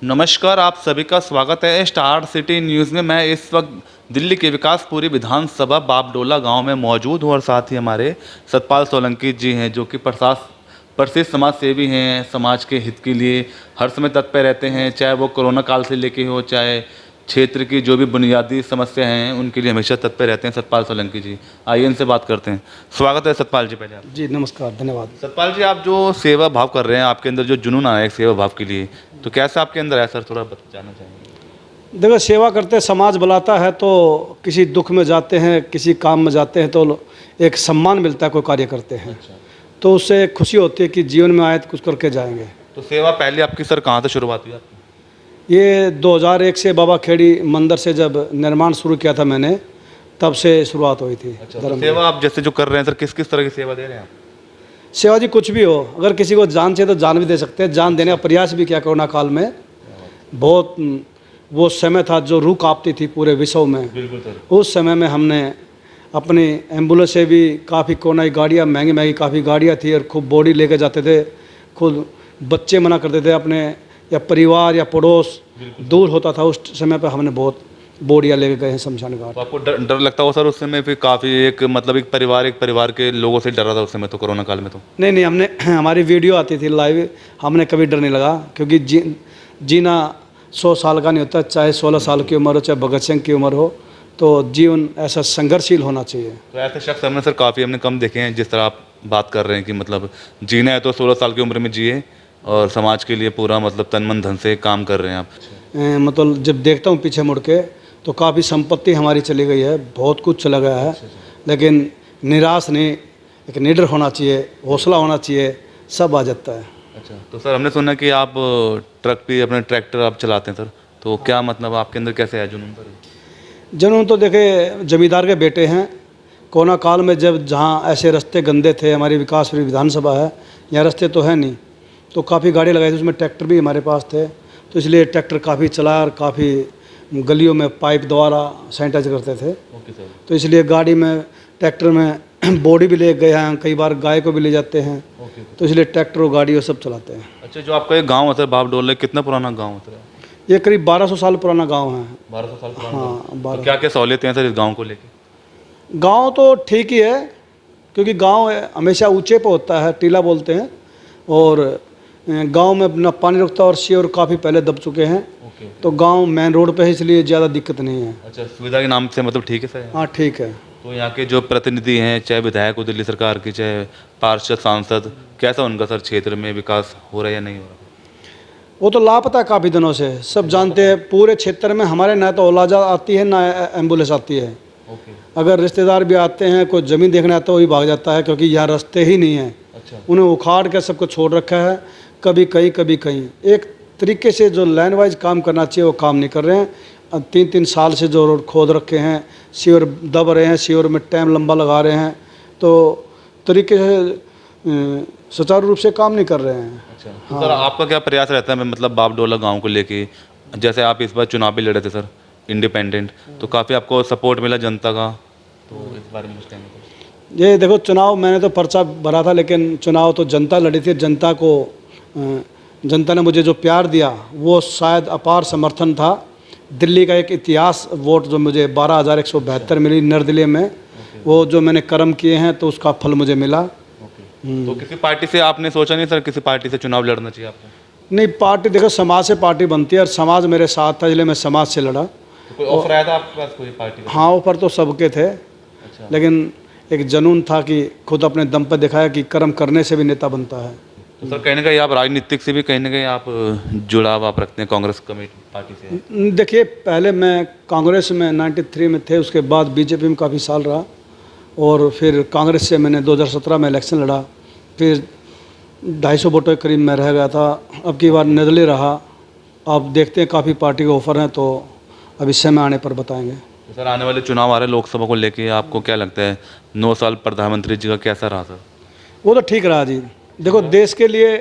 नमस्कार, आप सभी का स्वागत है स्टार सिटी न्यूज़ में। मैं इस वक्त दिल्ली के विकासपुरी विधानसभा बापडोला गांव में मौजूद हूं और साथ ही हमारे सतपाल सोलंकी जी हैं जो कि प्रसिद्ध समाज सेवी हैं। समाज के हित के लिए हर समय तत्पर रहते हैं, चाहे वो कोरोना काल से लेके हो, चाहे क्षेत्र की जो भी बुनियादी समस्या हैं उनके लिए हमेशा तत्पर रहते हैं सतपाल सोलंकी जी। आइए इनसे बात करते हैं। स्वागत है सतपाल जी। पहले आप जी नमस्कार, धन्यवाद। सतपाल जी, आप जो सेवा भाव कर रहे हैं, आपके अंदर जो जुनून आया है सेवा भाव के लिए, तो कैसा आपके अंदर है सर, थोड़ा जानना चाहेंगे। देखो, सेवा करते समाज बुलाता है तो किसी दुख में जाते हैं, किसी काम में जाते हैं तो एक सम्मान मिलता है, कोई कार्य करते हैं। अच्छा। तो उससे खुशी होती है कि जीवन में आए तो कुछ करके जाएंगे। तो सेवा पहले आपकी सर कहाँ से शुरुआत हुई आपकी? ये 2001 से बाबा खेड़ी मंदिर से जब निर्माण शुरू किया था मैंने, तब से शुरुआत हुई थी। अच्छा, तो सेवा आप जैसे जो कर रहे हैं सर, किस किस तरह की सेवा दे रहे हैं आप? सेवा जी कुछ भी हो, अगर किसी को जान चाहिए तो जान भी दे सकते हैं। जान देने का प्रयास भी किया कोरोना काल में। बहुत वो समय था जो रूह कांपती थी पूरे विश्व में। बिल्कुल सर। उस समय में हमने अपनी एम्बुलेंस से भी काफ़ी कोरोना की गाड़ियाँ, महंगी महंगी काफ़ी गाड़ियाँ थी और खूब बॉडी लेके जाते थे। खुद बच्चे मना करते थे अपने, या परिवार या पड़ोस दूर होता था, उस समय पर हमने बहुत बोरियाँ लेके गए हैं शमशान घाट। तो आपको डर लगता हो सर उस समय? फिर काफ़ी एक मतलब एक परिवार के लोगों से डर रहा था उस समय तो, कोरोना काल में तो? नहीं, हमने हमारी वीडियो आती थी लाइव, हमने कभी डर नहीं लगा। क्योंकि जीना 100 साल का नहीं होता, चाहे 16 साल की उम्र हो, चाहे भगत सिंह की उम्र हो। तो जीवन ऐसा संघर्षशील होना चाहिए। तो ऐसे शख्स हमने सर काफ़ी हमने कम देखे हैं, जिस तरह आप बात कर रहे हैं कि मतलब जीना है तो 16 साल की उम्र में जिए और समाज के लिए पूरा मतलब तन मन धन से काम कर रहे हैं आप। मतलब जब देखता हूँ पीछे मुड़ के तो काफ़ी संपत्ति हमारी चली गई है, बहुत कुछ चला गया है। लेकिन निराश नहीं, एक निडर होना चाहिए, हौसला होना चाहिए, सब आ जाता है। अच्छा, तो सर हमने सुना कि आप ट्रक भी, अपने ट्रैक्टर आप चलाते हैं सर, तो क्या मतलब आपके अंदर कैसे है जुनून सर? जुनून तो देखे, जमींदार के बेटे हैं। कोरोना काल में जब जहाँ ऐसे रास्ते गंदे थे, हमारी विकासपुरी विधानसभा है, यहाँ रास्ते तो है नहीं, तो काफ़ी गाड़ी लगाई थी, उसमें ट्रैक्टर भी हमारे पास थे। तो इसलिए ट्रैक्टर काफ़ी चलाया और काफ़ी गलियों में पाइप द्वारा सैनिटाइज करते थे। Okay sir. तो इसलिए गाड़ी में, ट्रैक्टर में बॉडी भी ले गए हैं, कई बार गाय को भी ले जाते हैं। ओके। तो इसलिए ट्रैक्टर और गाड़ी वो सब चलाते हैं। अच्छा, जो आपका एक गांव है सर बापडोला, कितना पुराना गांव है सर? ये करीब 1200 साल पुराना गांव है। 1200 साल पुराना? हाँ, तो 12। क्या क्या सहूलियतें हैं सर इस गांव को लेके? गांव तो ठीक ही है, क्योंकि गांव हमेशा ऊंचे पे होता है, टीला बोलते हैं। और गांव में अपना पानी रुकता है और शेर काफ़ी पहले दब चुके हैं। ओके। तो गांव मेन रोड पे है, इसलिए ज़्यादा दिक्कत नहीं है। अच्छा, सुविधा के नाम से मतलब ठीक है सर? हाँ ठीक है। तो यहाँ के जो प्रतिनिधि हैं, चाहे विधायक हो दिल्ली सरकार के, चाहे पार्षद सांसद, कैसा उनका सर क्षेत्र में विकास हो रहा है या नहीं हो रहा? वो तो लापता है काफ़ी दिनों से, सब जानते हैं। पूरे क्षेत्र में हमारे ना तो औलाजा आती है ना एम्बुलेंस आती है। ओके। अगर रिश्तेदार भी आते हैं, कोई ज़मीन देखने आता है, वही भाग जाता है, क्योंकि यहाँ रास्ते ही नहीं हैं। अच्छा। उन्हें उखाड़ के सबको छोड़ रखा है, कभी कहीं कभी कहीं। एक तरीके से जो लाइन वाइज काम करना चाहिए वो काम नहीं कर रहे हैं। 3-3 साल से जो रोड खोद रखे हैं, सीवर दब रहे हैं, सीवर में टाइम लंबा लगा रहे हैं, तो तरीके से सुचारू रूप से काम नहीं कर रहे हैं। अच्छा, तो सर आपका क्या प्रयास रहता है मतलब बापडोला गांव को लेके? जैसे आप इस बार चुनाव भी लड़े थे सर इंडिपेंडेंट, तो काफ़ी आपको सपोर्ट मिला जनता का, तो इस बारे में कुछ कहना चाहिए? ये देखो, चुनाव मैंने तो पर्चा भरा था, लेकिन चुनाव तो जनता लड़ी थी। जनता ने मुझे जो प्यार दिया वो शायद अपार समर्थन था। दिल्ली का एक इतिहास वोट जो मुझे 12,172 मिली निर्दलीय में, वो जो मैंने कर्म किए हैं तो उसका फल मुझे मिला। तो किसी पार्टी से आपने सोचा नहीं सर, किसी पार्टी से चुनाव लड़ना चाहिए आपको? नहीं, पार्टी देखो, समाज से पार्टी बनती है और समाज मेरे साथ था, इसलिए मैं समाज से लड़ा। तो कोई ऑफर आया था आपके पास कोई पार्टी का? हाँ, ऊपर तो सबके थे। अच्छा। लेकिन एक जुनून था कि खुद अपने दम पर दिखाया कि कर्म करने से भी नेता बनता है। तो सर कहीं ना कहीं आप राजनीतिक से भी कहीं ना कहीं आप जुड़ाव आप रखते हैं कांग्रेस कमेटी पार्टी से? देखिए, पहले मैं कांग्रेस में 93 में थे, उसके बाद बीजेपी में काफ़ी साल रहा, और फिर कांग्रेस से मैंने 2017 में इलेक्शन लड़ा, फिर 250 वोटों के करीब मैं रह गया था। अब की बार निर्दलीय रहा। अब देखते हैं, काफ़ी पार्टी के ऑफर हैं, तो अब इस समय आने पर बताएंगे। तो सर आने वाले चुनाव आ रहे लोकसभा को लेके, आपको क्या लगता है 9 साल प्रधानमंत्री जी का कैसा रहा सर? वो तो ठीक रहा जी। देखो, देश के लिए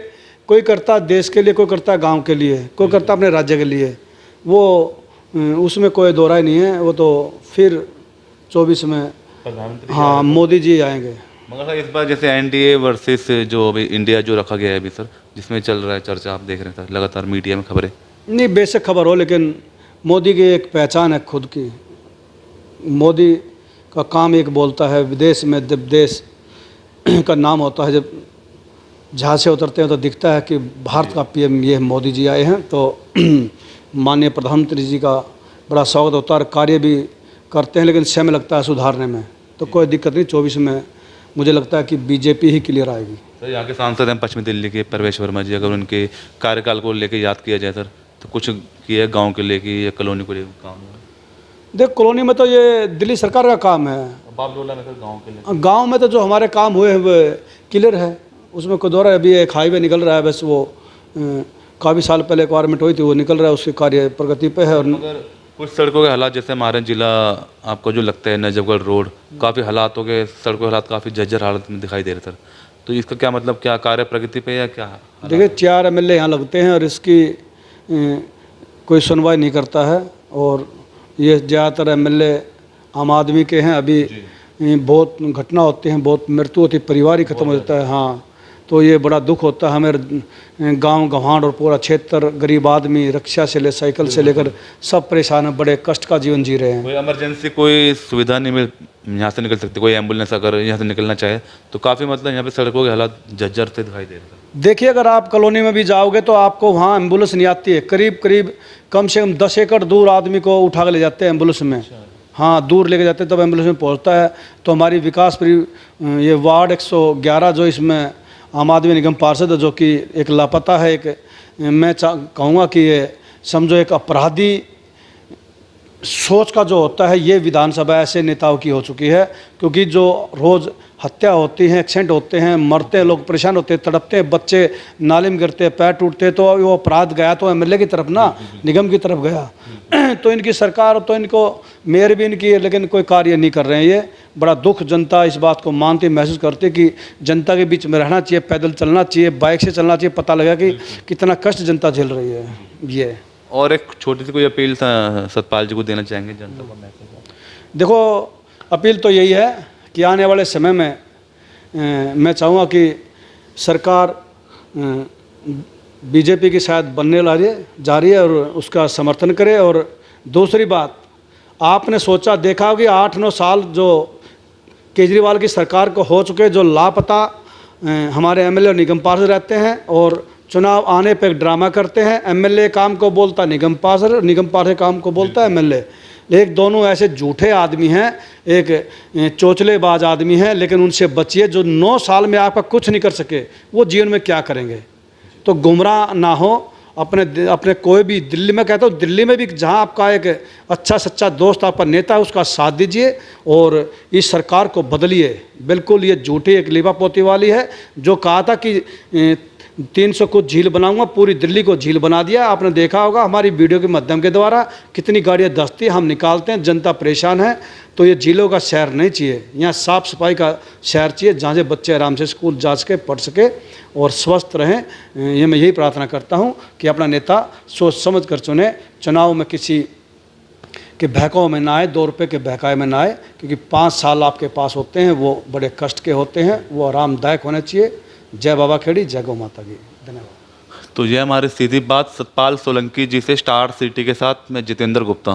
कोई करता, देश के लिए कोई करता, गांव के लिए कोई करता, अपने राज्य के लिए, वो उसमें कोई दो राय नहीं है। वो तो फिर 24 में प्रधानमंत्री? हाँ, मोदी जी आएंगे। मगर सर इस बार जैसे एनडीए वर्सेस जो अभी इंडिया जो रखा गया है अभी सर, जिसमें चल रहा है चर्चा, आप देख रहे हैं सर लगातार मीडिया में खबरें, नहीं बेशक खबर हो, लेकिन मोदी की एक पहचान है खुद की। मोदी का काम एक बोलता है, विदेश में जब देश का नाम होता है, जब जहाँ से उतरते हैं तो दिखता है कि भारत का पीएम ये मोदी जी आए हैं, तो माननीय प्रधानमंत्री जी का बड़ा स्वागत होता है और कार्य भी करते हैं, लेकिन समय लगता है सुधारने में। तो कोई दिक्कत नहीं, 24 में मुझे लगता है कि बीजेपी ही क्लियर आएगी। सर यहाँ के सांसद हैं पश्चिमी दिल्ली के प्रवेश वर्मा जी, अगर उनके कार्यकाल को लेकर याद किया जाए सर, तो कुछ किया गांव के लेके या कॉलोनी को लेकर काम? देख, कॉलोनी में तो ये दिल्ली सरकार का काम है। बाबडोला में सर गाँव के लिए? गांव में तो जो हमारे काम हुए हैं वो क्लियर है, उसमें कोई दौरा। अभी एक हाईवे निकल रहा है, बस वो काफ़ी साल पहले रिक्वायरमेंट हुई थी, वो निकल रहा है, उसके कार्य प्रगति पे है। और मगर कुछ सड़कों के हालात, जैसे हमारे जिला आपको जो लगता है नजफगढ़ रोड, काफ़ी हालात हो गए, सड़कों के हालात काफ़ी जर्जर हालत में दिखाई दे रहे सर, तो इसका क्या मतलब, क्या कार्य प्रगति पे या क्या? देखिए, 4 एमएलए यहाँ लगते हैं और इसकी कोई सुनवाई नहीं करता है, और ये ज़्यादातर एमएलए आम आदमी के हैं। अभी बहुत घटना होती हैं, बहुत मृत्यु होती है, परिवार ही खत्म हो जाता है। हाँ, तो ये बड़ा दुख होता है हमें। गांव गंवाड़ और पूरा क्षेत्र, गरीब आदमी रिक्शा से ले साइकिल से लेकर सब परेशान है, बड़े कष्ट का जीवन जी रहे हैं। कोई इमरजेंसी कोई सुविधा नहीं मिल, यहाँ से निकल सकती, कोई एम्बुलेंस अगर यहाँ से निकलना चाहे तो काफ़ी मतलब यहाँ पे सड़कों के हालात जर्जर से दिखाई दे रहे हैं। देखिए, अगर आप कॉलोनी में भी जाओगे तो आपको वहाँ एम्बुलेंस नहीं आती है। करीब करीब कम से कम 10 एकड़ दूर आदमी को उठा के ले जाते हैं एम्बुलेंस में। हाँ, दूर लेके जाते हैं तब एम्बुलेंस में पहुँचता है। तो हमारी विकास ये वार्ड 111 जो इसमें आम आदमी निगम पार्षद है, जो कि एक लापता है, एक मैं कहूँगा कि ये समझो एक अपराधी सोच का जो होता है, ये विधानसभा ऐसे नेताओं की हो चुकी है। क्योंकि जो रोज़ हत्या होती हैं, एक्सीडेंट होते हैं, मरते हैं, लोग परेशान होते हैं, तड़पते हैं, बच्चे नाले में गिरते हैं, पैर टूटते हैं, तो वो अपराध गया तो एमएलए की तरफ ना, निगम की तरफ गया। तो इनकी सरकार, तो इनको मेयर भी इनकी है, लेकिन कोई कार्य नहीं कर रहे हैं। ये बड़ा दुख, जनता इस बात को मानती महसूस करती कि जनता के बीच में रहना चाहिए, पैदल चलना चाहिए, बाइक से चलना चाहिए, पता लगा कि कितना कष्ट जनता झेल रही है। ये और एक छोटी सी कोई अपील सतपाल जी को देना चाहेंगे जनता को मैसेज? देखो, अपील तो यही है कि आने वाले समय में मैं चाहूँगा कि सरकार बीजेपी की शायद बनने जा रही है और उसका समर्थन करे। और दूसरी बात, आपने सोचा देखा हो कि 8-9 साल जो केजरीवाल की सरकार को हो चुके, जो लापता हमारे एमएलए और निगम पार्षद रहते हैं, और चुनाव आने पर ड्रामा करते हैं। एमएलए काम को बोलता निगम पार्षद, निगम पार्षद काम को बोलता है एमएलए। लेकिन दोनों ऐसे झूठे आदमी हैं, एक चोचलेबाज आदमी हैं। लेकिन उनसे बचिए, जो 9 साल में आपका कुछ नहीं कर सके, वो जीवन में क्या करेंगे। तो गुमराह ना हो। अपने कोई भी, दिल्ली में कहता हूँ, दिल्ली में भी जहाँ आपका एक अच्छा सच्चा दोस्त, आपका नेता है, उसका साथ दीजिए और इस सरकार को बदलिए। बिल्कुल ये झूठी एक लीपापोती वाली है। जो कहा था कि 300 को झील बनाऊंगा, पूरी दिल्ली को झील बना दिया। आपने देखा होगा हमारी वीडियो के माध्यम के द्वारा कितनी गाड़ियाँ दस्ती हम निकालते हैं, जनता परेशान है। तो ये झीलों का शहर नहीं चाहिए, यहाँ साफ़ सफाई का शहर चाहिए, जहाँ से बच्चे आराम से स्कूल जा सके, पढ़ सके और स्वस्थ रहें। ये मैं यही प्रार्थना करता हूँ कि अपना नेता सोच समझ कर चुने, चुनाव में किसी के बहकाव में ना आए, 2 रुपये के बहकावे में ना आए। क्योंकि 5 साल आपके पास होते हैं, वो बड़े कष्ट के होते हैं, वो आरामदायक होने चाहिए। जय बाबा खेड़ी, जय गौ माता की। धन्यवाद। तो ये हमारी सीधी बात सतपाल सोलंकी जी से, स्टार सिटी के साथ मैं जितेंद्र गुप्ता।